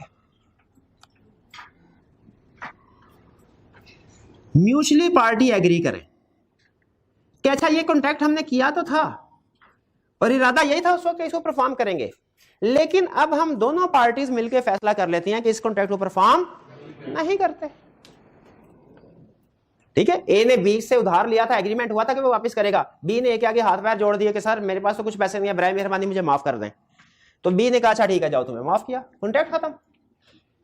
म्यूचुअली पार्टी एग्री करें कि अच्छा ये कॉन्ट्रैक्ट हमने किया तो था और इरादा यही था उस वक्त इसको परफॉर्म करेंगे, लेकिन अब हम दोनों पार्टीज मिलकर फैसला कर लेती हैं कि इस कॉन्ट्रैक्ट को परफॉर्म नहीं करते, ठीक है। ए ने बी से उधार लिया था, एग्रीमेंट हुआ था कि वो वापस करेगा, बी ने ए के आगे हाथ पैर जोड़ दिए कि सर मेरे पास तो कुछ पैसे नहीं है, बराए मेहरबानी मुझे माफ कर दें। तो बी ने कहा अच्छा ठीक है जाओ, तुम्हें माफ किया, कॉन्ट्रैक्ट खत्म।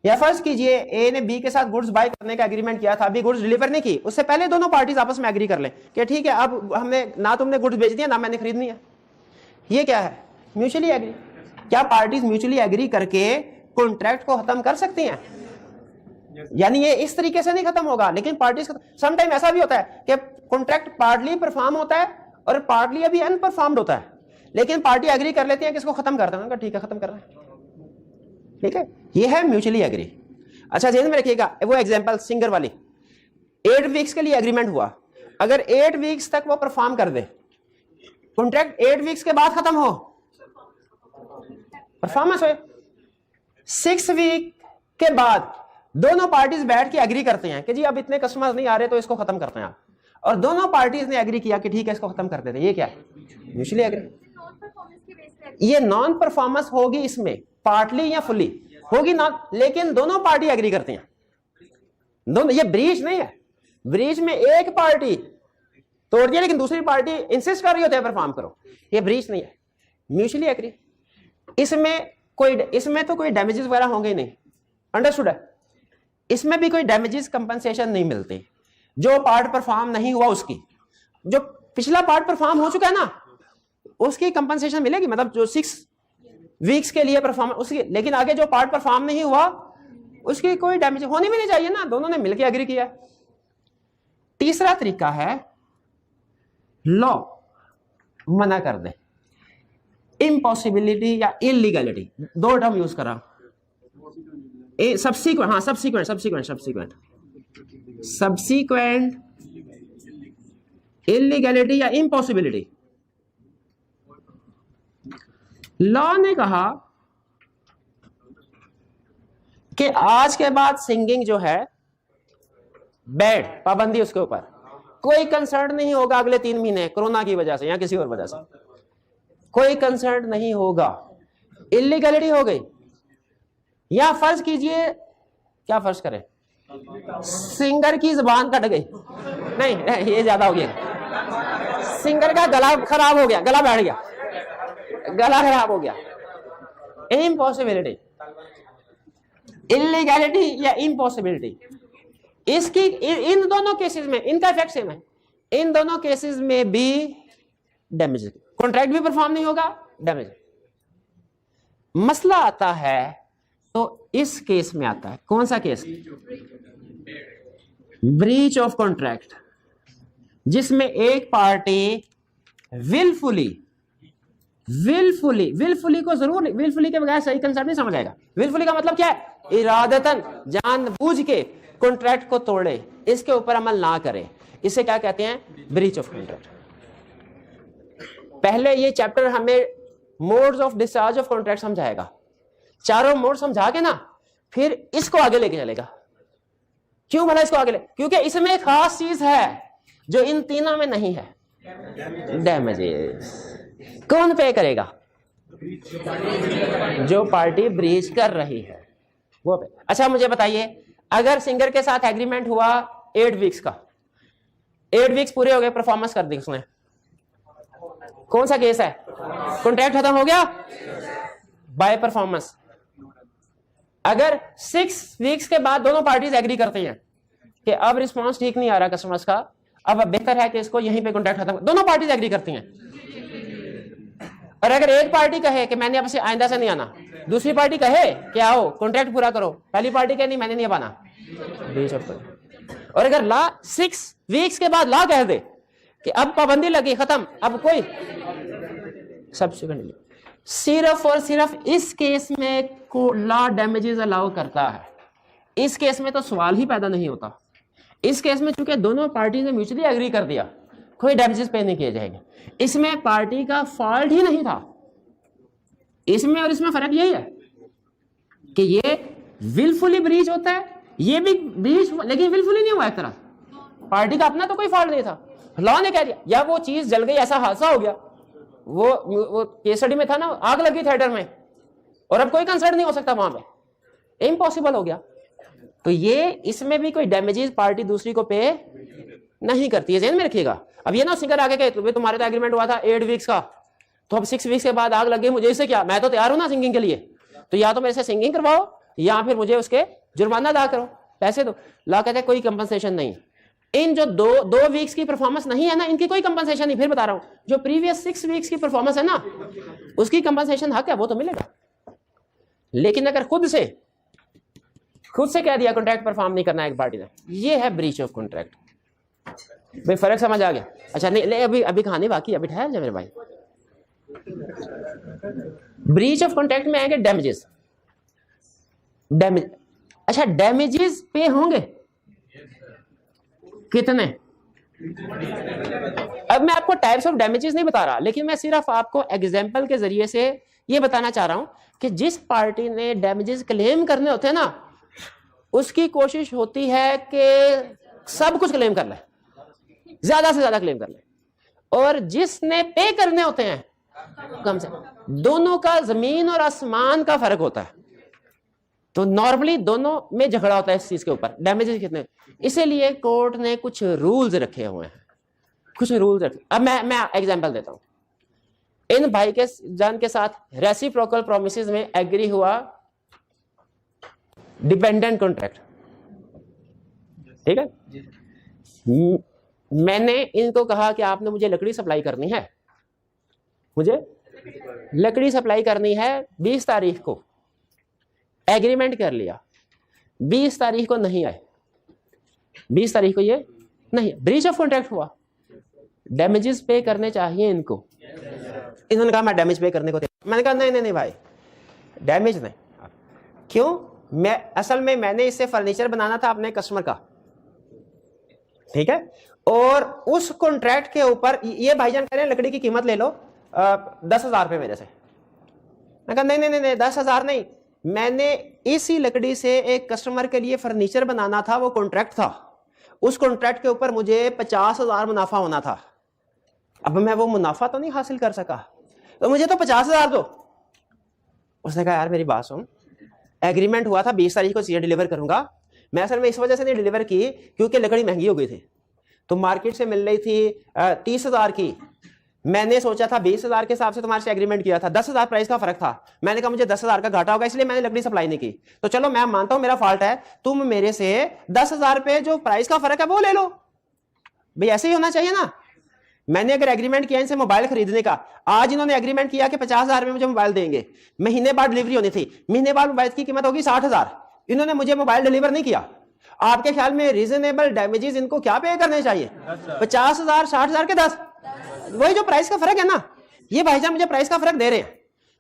या फर्ज कीजिए ए ने बी के साथ गुड्स बाय करने का एग्रीमेंट किया था, अभी गुड्स डिलीवर नहीं की, उससे पहले दोनों पार्टीज आपस में एग्री कर लें कि ठीक है अब हमने ना तुमने गुड्स बेच दिया ना मैंने खरीदनी है। ये क्या है? Mutually agree. क्या पार्टीज म्यूचुअली एग्री करके कॉन्ट्रैक्ट को खत्म कर सकती हैं? यानी ये इस तरीके से नहीं खत्म होगा, लेकिन पार्टीज सम टाइम ऐसा भी होता है कि कॉन्ट्रैक्ट पार्टली परफॉर्म होता है और पार्टली अभी अनपरफॉर्म्ड होता है, लेकिन पार्टी एग्री कर लेती है कि इसको खत्म कर देना, ठीक है खत्म कर रहे हैं, ठीक है। ये है म्यूचुअली एग्री। अच्छा ध्यान में रखिएगा वो एग्जांपल सिंगर वाली, 8 वीक्स के लिए एग्रीमेंट हुआ, अगर 8 वीक्स तक वो परफॉर्म कर दे, कॉन्ट्रैक्ट 8 वीक्स के बाद खत्म हो, परफॉर्मेंस हो, 6 वीक के बाद दोनों पार्टीज बैठ के एग्री करते हैं कि जी अब इतने कस्टमर्स नहीं आ रहे तो इसको खत्म करते हैं आप, और दोनों पार्टीज ने एग्री किया कि ठीक है इसको खत्म कर देते हैं। ये क्या है? Mutually agree. ये नॉन परफॉर्मेंस होगी, इसमें पार्टली या फुली होगी नॉन, लेकिन दोनों पार्टी एग्री करते हैं, दोनों। ये ब्रीच नहीं है, ब्रीच में एक पार्टी तोड़ दिया लेकिन दूसरी पार्टी इंसिस्ट कर रही होती है परफॉर्म करो, ये ब्रीच नहीं है। Mutually agree. इसमें तो कोई डैमेजेस वगैरह होंगे ही नहीं, अंडरस्टूड है। इसमें भी कोई डैमेजेस कंपनसेशन नहीं मिलती। जो पार्ट परफॉर्म नहीं हुआ उसकी, जो पिछला पार्ट परफॉर्म हो चुका है ना उसकी कंपनसेशन मिलेगी, मतलब जो 6 वीक्स के लिए परफॉर्म उसकी, लेकिन आगे जो पार्ट परफॉर्म नहीं हुआ उसकी कोई डैमेज होनी भी नहीं चाहिए ना, दोनों ने मिलकर एग्री किया। तीसरा तरीका है लॉ मना कर दे, इम्पॉसिबिलिटी या इलीगैलिटी, 2 टर्म यूज करा। सब्सीक्वेंट, हाँ सब्सीक्वेंट इलीगैलिटी या इम्पॉसिबिलिटी। लॉ ने कहा कि आज के बाद सिंगिंग जो है बैड, पाबंदी उसके ऊपर, कोई कंसर्न नहीं होगा अगले 3 महीने कोरोना की वजह से या किसी और वजह से, कोई कंसर्न नहीं होगा। इलीगैलिटी हो गई। या फर्ज कीजिए, क्या फर्ज करें, सिंगर की जुबान कट गई, नहीं ये ज्यादा हो गया, सिंगर का गला खराब हो गया, गला बैठ गया, गला खराब हो गया, इम्पॉसिबिलिटी, इलीगैलिटी या इम्पॉसिबिलिटी। इसकी इन दोनों केसेस में इनका इफेक्ट सेम है। इन दोनों केसेस में भी डैमेज, कॉन्ट्रैक्ट भी परफॉर्म नहीं होगा, डैमेज। मसला आता है तो इस केस में आता है, कौन सा केस, ब्रीच ऑफ कॉन्ट्रैक्ट, जिसमें एक पार्टी विलफुली को जरूर, विलफुली के बगैर सही कंसेप्ट नहीं समझ आएगा। विलफुली का मतलब क्या है, इरादतन, जानबूझ के कॉन्ट्रैक्ट को तोड़े, इसके ऊपर अमल ना करे, इसे क्या कहते हैं, ब्रीच ऑफ कॉन्ट्रैक्ट। पहले ये चैप्टर हमें modes of discharge of contract समझाएगा, चारों मोड समझा के ना फिर इसको आगे लेके चलेगा। क्यों भला इसको आगे ले, क्योंकि इसमें एक खास चीज है जो इन तीनों में नहीं है, डैमेजेस। कौन पे करेगा, जो पार्टी ब्रीच कर रही है वो पे। अच्छा मुझे बताइए, अगर सिंगर के साथ एग्रीमेंट हुआ 8 वीक्स का, 8 वीक्स पूरे हो गए, परफॉर्मेंस कर दी उसने, कौन सा केस है, कॉन्ट्रैक्ट खत्म हो गया बाय परफॉर्मेंस। अगर 6 वीक्स के बाद दोनों पार्टीज एग्री करती हैं कि अब रिस्पांस ठीक नहीं आ रहा कस्टमर्स का, अब बेहतर है कि इसको यहीं पे कॉन्ट्रैक्ट खत्म, दोनों पार्टीज एग्री करती हैं। और अगर एक पार्टी कहे कि मैंने अब से आइंदा से नहीं आना, दूसरी पार्टी कहे कि आओ कॉन्ट्रैक्ट पूरा करो, पहली पार्टी कहे नहीं मैंने नहीं आना, और अगर ला 6 वीक्स के बाद ला कह दे कि अब पाबंदी लगी, खत्म, अब कोई सब्सिक्वेंटली, सिर्फ और सिर्फ इस केस में को लॉ डैमेजेस अलाउ करता है। इस केस में तो सवाल ही पैदा नहीं होता। इस केस में चूंकि दोनों पार्टी ने म्यूचुअली एग्री कर दिया, कोई डैमेजेस पे नहीं किए जाएंगे। इसमें पार्टी का फॉल्ट ही नहीं था। इसमें और इसमें फर्क यही है कि ये विलफुली ब्रीच होता है, ये भी ब्रीच, लेकिन विलफुली नहीं हुआ। एक तरह पार्टी का अपना तो कोई फॉल्ट नहीं था, लॉ ने कह दिया, या वो चीज जल गई, ऐसा हादसा हो गया, वो केस स्टडी में था ना, आग लगी थिएटर में और अब कोई कंसर्न नहीं हो सकता वहां पे, इम्पॉसिबल हो गया। तो ये इसमें भी कोई डैमेजेस पार्टी दूसरी को पे नहीं करती है, ध्यान में रखिएगा। अब ये ना सिंगर आगे कहे तुम्हारे तो एग्रीमेंट हुआ था 8 वीक्स का, तो अब 6 वीक्स के बाद आग लग गई, मुझे इससे क्या, मैं तो तैयार हूं ना सिंगिंग के लिए, तो या तो मेरे से सिंगिंग करवाओ या फिर मुझे उसके जुर्माना अदा करो, पैसे दो। लॉ कहते हैं कोई कंपनसेशन नहीं। इन जो दो वीक्स की परफॉर्मेंस नहीं है ना, इनकी कोई कंपनसेशन नहीं। फिर बता रहा हूं, जो प्रीवियस 6 वीक्स की परफॉर्मेंस है ना, उसकी कंपनसेशन हक है, वो तो मिलेगा। लेकिन अगर खुद से कह दिया कॉन्ट्रैक्ट परफॉर्म नहीं करना एक पार्टी ने, ये है ब्रीच ऑफ कॉन्ट्रैक्ट। भाई फर्क समझ आ गया? अच्छा नहीं, अभी कहानी बाकी है, अभी ठहर जा मेरे भाई। ब्रीच ऑफ कॉन्ट्रैक्ट में आएंगे डैमेजेस। अच्छा डैमेजेस पे होंगे कितने? अब मैं आपको टाइप्स ऑफ डैमेजेस नहीं बता रहा, लेकिन मैं सिर्फ आपको एग्जांपल के जरिए से ये बताना चाह रहा हूं कि जिस पार्टी ने डैमेजेस क्लेम करने होते हैं ना, उसकी कोशिश होती है कि सब कुछ क्लेम कर ले, ज्यादा से ज्यादा क्लेम कर ले, और जिसने पे करने होते हैं कम से कम। दोनों का जमीन और आसमान का फर्क होता है, तो नॉर्मली दोनों में झगड़ा होता है इस चीज के ऊपर, डैमेजेस कितने। इसीलिए कोर्ट ने कुछ रूल्स रखे हुए हैं, कुछ रूल्स रखे। अब मैं एग्जांपल देता हूं। इन भाई के जान के साथ रेसिप्रोकल प्रोमिसेस में एग्री हुआ डिपेंडेंट कॉन्ट्रैक्ट, ठीक है। मैंने इनको कहा कि आपने मुझे लकड़ी सप्लाई करनी है, मुझे लकड़ी सप्लाई करनी है 20 तारीख को, एग्रीमेंट कर लिया, 20 तारीख को नहीं आए, 20 तारीख को ये नहीं, ब्रीच ऑफ कॉन्ट्रैक्ट हुआ, डैमेजेस पे करने चाहिए इनको। इन्होंने कहा मैं डैमेज पे करने को तैयार। मैंने कहा नहीं नहीं नहीं भाई, डैमेज नहीं। क्यों? मैं असल में मैंने इससे फर्नीचर बनाना था अपने कस्टमर का, ठीक है, और उस कॉन्ट्रैक्ट के ऊपर ये भाईजान कह रहे हैं लकड़ी की कीमत ले लो 10,000 रुपये मेरे से। मैं कहा नहीं नहीं नहीं 10,000 नहीं, मैंने इसी लकड़ी से एक कस्टमर के लिए फर्नीचर बनाना था, वो कॉन्ट्रैक्ट था, उस कॉन्ट्रैक्ट के ऊपर मुझे 50,000 मुनाफा होना था। अब मैं वो मुनाफा तो नहीं हासिल कर सका, तो मुझे तो 50,000 दो। उसने कहा यार मेरी बात सुन, एग्रीमेंट हुआ था 20 तारीख को चीजें डिलीवर करूंगा, मैं असल में इस वजह से नहीं डिलीवर की क्योंकि लकड़ी महंगी हो गई थी, तो मार्केट से मिल रही थी 30,000 की, मैंने सोचा था 20,000 के हिसाब से तुम्हारे से एग्रीमेंट किया था, 10,000 प्राइस का फर्क था, मैंने कहा मुझे 10,000 का घाटा होगा इसलिए मैंने लकड़ी सप्लाई नहीं की। तो चलो मैं मानता हूं मेरा फॉल्ट है, तुम मेरे से 10,000 पे जो प्राइस का फर्क है वो ले लो। भाई ऐसे ही होना चाहिए ना। मैंने अगर एग्रीमेंट किया इनसे मोबाइल खरीदने का, आज इन्होंने एग्रीमेंट किया कि 50,000 में मुझे मोबाइल देंगे, महीने बाद डिलीवरी होनी थी, महीने बाद मोबाइल की कीमत होगी 60,000, इन्होंने मुझे मोबाइल डिलीवर नहीं किया। आपके ख्याल में रीजनेबल डैमेजेस इनको क्या पे करने चाहिए? 50,000 60,000 के 10, वही जो प्राइस का फर्क है ना, ये भाईजान मुझे प्राइस का फर्क दे रहे हैं।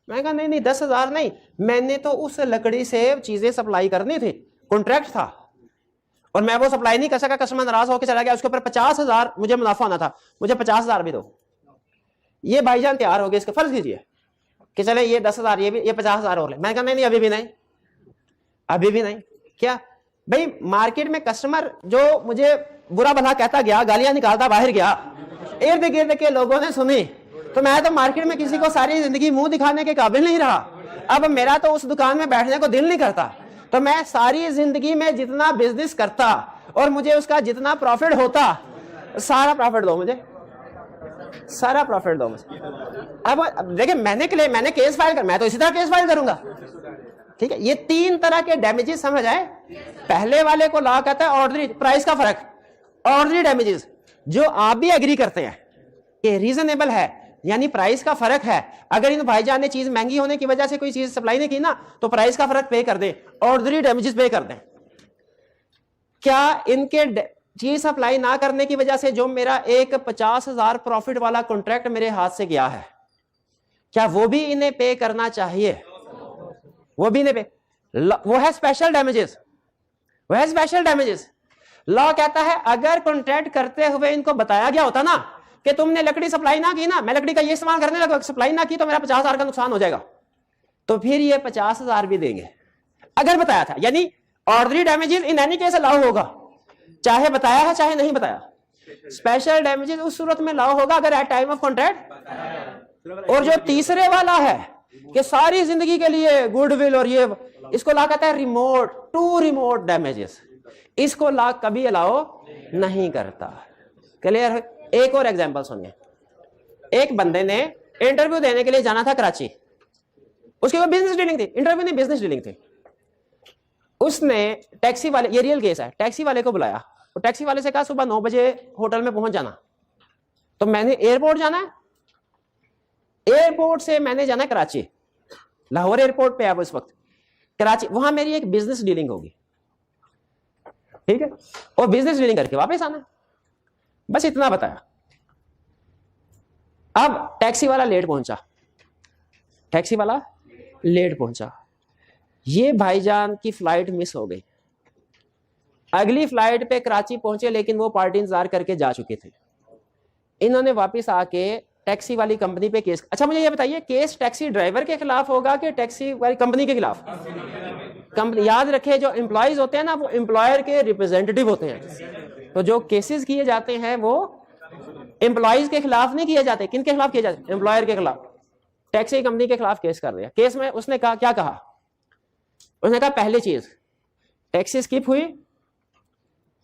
मैं कहा नहीं नहीं 10,000 नहीं, मैंने तो उस लकड़ी से चीजें सप्लाई करनी थी, कॉन्ट्रैक्ट था, और मैं वो सप्लाई नहीं कर सका, कस्टमर नाराज होकर चला गया, उसके ऊपर 50,000 मुझे मुनाफा होना था, मुझे 50,000 भी दो। ये भाईजान तैयार हो गए, इसका फर्ज कीजिए कि चले ये 10,000 ये भी, ये 50,000 और ले। मैंने कहा नहीं नहीं अभी भी नहीं, अभी भी नहीं। क्या भाई, मार्केट में कस्टमर जो मुझे बुरा भला कहता गया, गालियां निकालता बाहर गया, इर्द गिर्द के लोगों ने सुनी, तो मैं तो मार्केट में किसी को सारी जिंदगी मुंह दिखाने के काबिल नहीं रहा। अब मेरा तो उस दुकान में बैठने को दिल नहीं करता, तो मैं सारी जिंदगी में जितना बिजनेस करता और मुझे उसका जितना प्रॉफिट होता, सारा प्रॉफिट दो मुझे, सारा प्रॉफिट दो मुझे। अब देखिए मैंने केस फाइल कर, मैं तो इसी तरह केस फाइल करूंगा, ठीक है। ये 3 तरह के डैमेजेस समझ आए। पहले वाले को लॉ कहता है ऑर्डनरी, प्राइस का फर्क, ऑर्डनरी डैमेजेस, जो आप भी एग्री करते हैं कि रीजनेबल है, यानी प्राइस का फर्क है। अगर इन भाईजान ने चीज महंगी होने की वजह से कोई चीज सप्लाई नहीं की ना, तो प्राइस का फर्क पे कर दें, ऑर्डनरी डैमेजेस पे कर दें। क्या इनके चीज सप्लाई ना करने की वजह से जो मेरा एक 50,000 प्रॉफिट वाला कॉन्ट्रैक्ट मेरे हाथ से गया है, क्या वो भी इन्हें पे करना चाहिए? वो भी इन्हें पे, वो है स्पेशल डैमेजेस, वो है स्पेशल डैमेजेस। लॉ कहता है अगर कॉन्ट्रैक्ट करते हुए इनको बताया गया होता ना कि तुमने लकड़ी सप्लाई ना की ना, मैं लकड़ी का ये इस्तेमाल करने लगा, सप्लाई ना की तो मेरा 50,000 का नुकसान हो जाएगा, तो फिर ये 50,000 भी देंगे अगर बताया था। यानी ordinary damages in any case allow होगा, चाहे बताया है चाहे नहीं बताया। स्पेशल डैमेजेस उस सूरत में अलाउ होगा अगर एट टाइम ऑफ कॉन्ट्रैक्ट। और जो तीसरे वाला है कि सारी जिंदगी के लिए गुडविल और ये, इसको ला कहता है रिमोट टू रिमोट डैमेजेस, इसको ला कभी अलाउ नहीं करता। क्लियर? एक और एग्जांपल सुनिए। एक बंदे ने इंटरव्यू देने के लिए जाना था कराची, उसके बाद बिजनेस डीलिंग थी, इंटरव्यू नहीं बिजनेस डीलिंग थी। उसने टैक्सी वाले, ये रियल केस है, टैक्सी वाले को बुलाया और टैक्सी वाले से कहा सुबह 9 बजे होटल में पहुंच जाना। तो मैंने एयरपोर्ट जाना है, एयरपोर्ट से मैंने जाना है कराची, लाहौर एयरपोर्ट पे है वो इस वक्त, कराची, वहां मेरी एक बिजनेस डीलिंग होगी, ठीक है, और बिजनेस डीलिंग करके वापस आना है, बस इतना बताया। अब टैक्सी वाला लेट पहुंचा, टैक्सी वाला लेट पहुंचा, ये भाईजान की फ्लाइट मिस हो गई। अगली फ्लाइट पे कराची पहुंचे लेकिन वो पार्टी इंतजार करके जा चुके थे। इन्होंने वापस आके टैक्सी वाली कंपनी पे केस, अच्छा मुझे ये बताइए केस टैक्सी ड्राइवर के खिलाफ होगा कि टैक्सी वाली कंपनी के खिलाफ? कंपनी, याद रखे जो एम्प्लॉयज होते हैं ना वो एम्प्लॉयर के रिप्रेजेंटेटिव होते हैं, तो जो केसेस किए जाते हैं वो एम्प्लॉयज के खिलाफ नहीं किए जाते। किन के खिलाफ किए जाते? एम्प्लॉयर के खिलाफ। टैक्सी कंपनी के खिलाफ केस कर दिया। केस में उसने कहा, क्या कहा? उसने कहा पहली चीज टैक्सी स्किप हुई,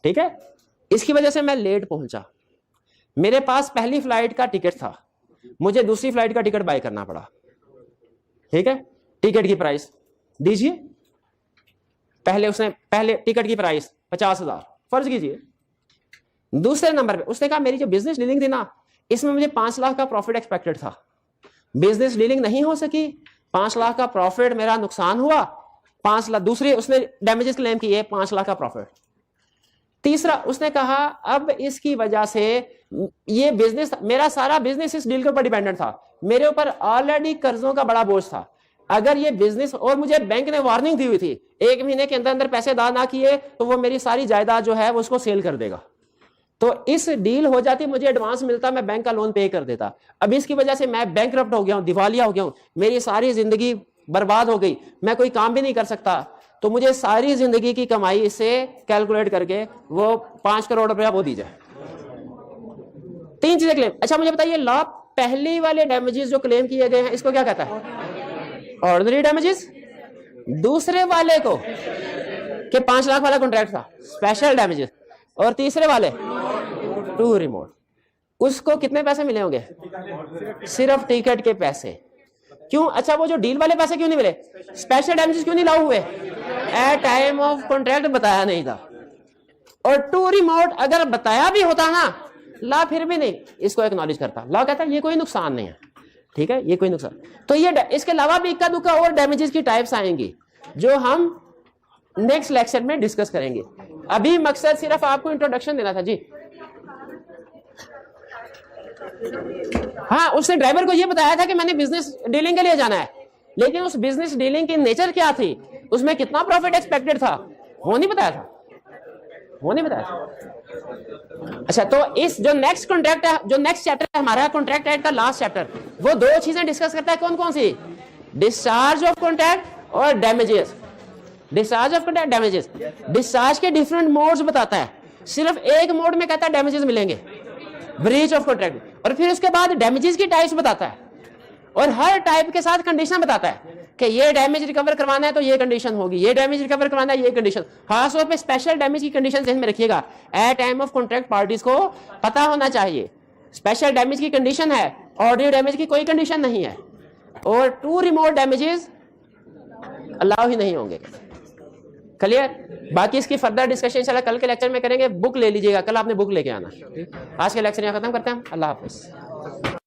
ठीक है, इसकी वजह से मैं लेट पहुंचा, मेरे पास पहली फ्लाइट का टिकट था, मुझे दूसरी फ्लाइट का टिकट बाय करना पड़ा, ठीक है, टिकट की प्राइस दीजिए, पहले टिकट की प्राइस 50,000 फर्ज कीजिए। दूसरे नंबर पे उसने कहा मेरी जो बिजनेस डीलिंग थी ना, इसमें मुझे 5 लाख का प्रॉफिट एक्सपेक्टेड था, बिजनेस डीलिंग नहीं हो सकी, 5 लाख का प्रॉफिट, मेरा नुकसान हुआ 5 लाख। दूसरी उसने डैमेजेस क्लेम किए 5 लाख का प्रॉफिट। तीसरा उसने कहा अब इसकी वजह से ये बिजनेस, मेरा सारा बिजनेस इस डील के ऊपर डिपेंडेंट था, मेरे ऊपर ऑलरेडी कर्जों का बड़ा बोझ था, अगर ये बिजनेस, और मुझे बैंक ने वार्निंग दी हुई थी 1 महीने के अंदर अंदर पैसे अदा ना किए तो वो मेरी सारी जायदाद जो है वो उसको सेल कर देगा। तो इस डील हो जाती, मुझे एडवांस मिलता, मैं बैंक का लोन पे कर देता। अब इसकी वजह से मैं बैंकरप्ट हो गया हूं, दिवालिया हो गया हूं, मेरी सारी जिंदगी बर्बाद हो गई, मैं कोई काम भी नहीं कर सकता। तो मुझे सारी जिंदगी की कमाई इससे कैलकुलेट करके वो 5 करोड़ रुपया वो दी जाए। 3 चीजें क्लेम। अच्छा मुझे बताइए, लॉ पहली वाले डैमेजेस जो क्लेम किए गए हैं इसको क्या कहता है? Ordinary damages. दूसरे वाले को कि 5 लाख वाला कॉन्ट्रैक्ट था, स्पेशल डैमेजेस। और तीसरे वाले टू रिमोट, उसको कितने पैसे मिले होंगे? सिर्फ टिकट के पैसे। क्यों? अच्छा वो जो डील वाले पैसे क्यों नहीं मिले? स्पेशल डैमेजेस क्यों नहीं लागू हुए? एट टाइम ऑफ कॉन्ट्रैक्ट बताया नहीं था। और टू रिमोट अगर बताया भी होता ना, लॉ फिर भी नहीं इसको एक्नॉलेज करता। लॉ कहता है ये कोई नुकसान नहीं है, ठीक है, ये कोई नुकसान। तो ये इसके अलावा भी इक्का दुक्का और डैमेजेस की टाइप्स आएंगी जो हम नेक्स्ट लेक्चर में डिस्कस करेंगे। अभी मकसद सिर्फ आपको इंट्रोडक्शन देना था जी। हाँ, उसने ड्राइवर को यह बताया था कि मैंने बिजनेस डीलिंग के लिए जाना है, लेकिन उस बिजनेस डीलिंग की नेचर क्या थी, उसमें कितना प्रॉफिट एक्सपेक्टेड था, वो नहीं बताया था, वो नहीं बताया था। अच्छा, तो इस जो नेक्स्ट कॉन्ट्रैक्ट है, जो नेक्स्ट चैप्टर है हमारा कॉन्ट्रैक्ट एक्ट का लास्ट चैप्टर, वो 2 चीजें डिस्कस करता है। कौन कौन सी? डिस्चार्ज ऑफ कॉन्ट्रैक्ट और damages. Discharge of contract, damages. Discharge के डिफरेंट मोड्स बताता है, सिर्फ एक मोड में कहता है डैमेजेस मिलेंगे, ब्रीच ऑफ कॉन्ट्रैक्ट। और फिर उसके बाद डैमेजेस की टाइप्स बताता है और हर टाइप के साथ कंडीशन बताता है कि ये डैमेज रिकवर करवाना है तो ये कंडीशन होगी, ये डैमेज रिकवर करवाना है ये कंडीशन। खास तौर पे स्पेशल डैमेज की कंडीशन ध्यान में रखिएगा, at time of contract parties को पता होना चाहिए। स्पेशल डैमेज की कंडीशन है, ऑर्डिनरी डैमेज की कोई कंडीशन नहीं है। और टू रिमोट डैमेजेस अलाउ ही नहीं होंगे। क्लियर? बाकी इसकी फर्दर डिस्कशन इंशाल्लाह कल के लेक्चर में करेंगे। बुक ले लीजिएगा, कल आपने बुक लेके आना। आज के लेक्चर यहाँ खत्म करते हैं। अल्लाह हाफिज।